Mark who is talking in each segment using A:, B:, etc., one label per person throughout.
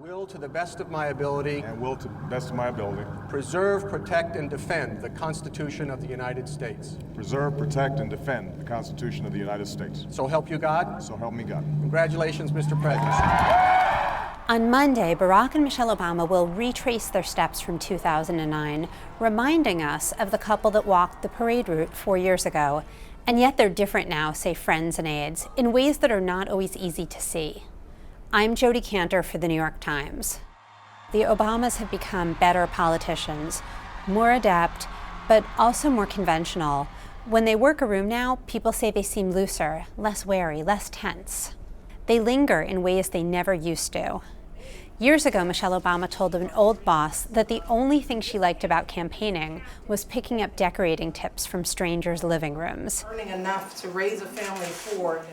A: will, to the best of my ability,
B: and will to the best of my ability,
A: preserve, protect, and defend the Constitution of the United States.
B: preserve, protect, and defend the Constitution of the United States.
A: So help you God.
B: So help me God.
A: Congratulations, Mr. President.
C: On Monday, Barack and Michelle Obama will retrace their steps from 2009, reminding us of the couple that walked the parade route 4 years ago. And yet they're different now, say friends and aides, in ways that are not always easy to see. I'm Jodi Kantor for the New York Times. The Obamas have become better politicians, more adept, but also more conventional. When they work a room now, people say they seem looser, less wary, less tense. They linger in ways they never used to. Years ago, Michelle Obama told an old boss that the only thing she liked about campaigning was picking up decorating tips from strangers' living rooms.
D: Earning enough to raise a family for.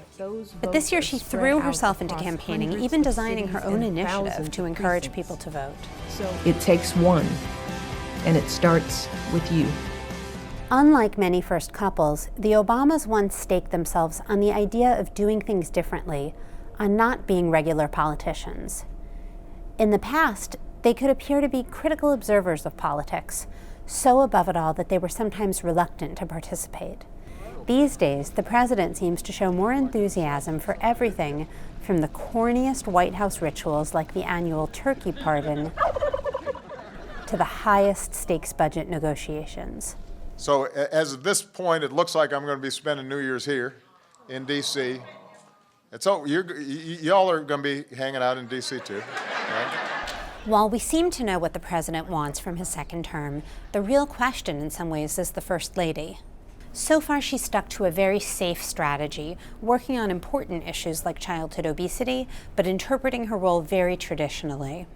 C: But this year she threw herself into campaigning, even designing her own initiative to encourage people to vote.
E: It takes one, and it starts with you.
C: Unlike many first couples, the Obamas once staked themselves on the idea of doing things differently, on not being regular politicians. In the past, they could appear to be critical observers of politics, so above it all that they were sometimes reluctant to participate. These days, the president seems to show more enthusiasm for everything from the corniest White House rituals like the annual turkey pardon to the highest stakes budget negotiations.
F: So as of this point, it looks like I'm going to be spending New Year's here in D.C. Y'all are going to be hanging out in D.C. too, right?
C: While we seem to know what the president wants from his second term, the real question in some ways is the First Lady. So far, she's stuck to a very safe strategy, working on important issues like childhood obesity, but interpreting her role very traditionally.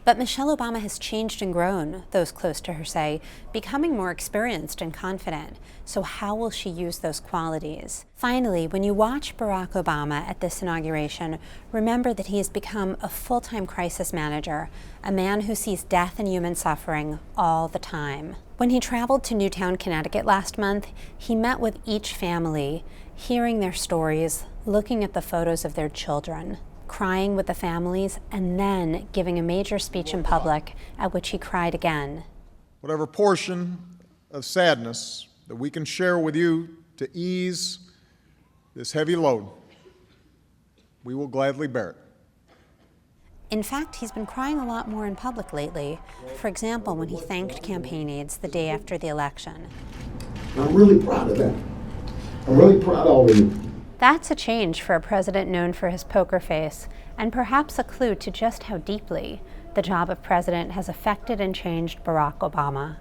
C: But Michelle Obama has changed and grown, those close to her say, becoming more experienced and confident. So how will she use those qualities? Finally, when you watch Barack Obama at this inauguration, remember that he has become a full-time crisis manager, a man who sees death and human suffering all the time. When he traveled to Newtown, Connecticut last month, he met with each family, hearing their stories, looking at the photos of their children, crying with the families, and then giving a major speech in public at which he cried again.
F: Whatever portion of sadness that we can share with you to ease this heavy load, we will gladly bear it.
C: In fact, he's been crying a lot more in public lately. For example, when he thanked campaign aides the day after the election.
G: I'm really proud of that. I'm really proud of all of you.
C: That's a change for a president known for his poker face, and perhaps a clue to just how deeply the job of president has affected and changed Barack Obama.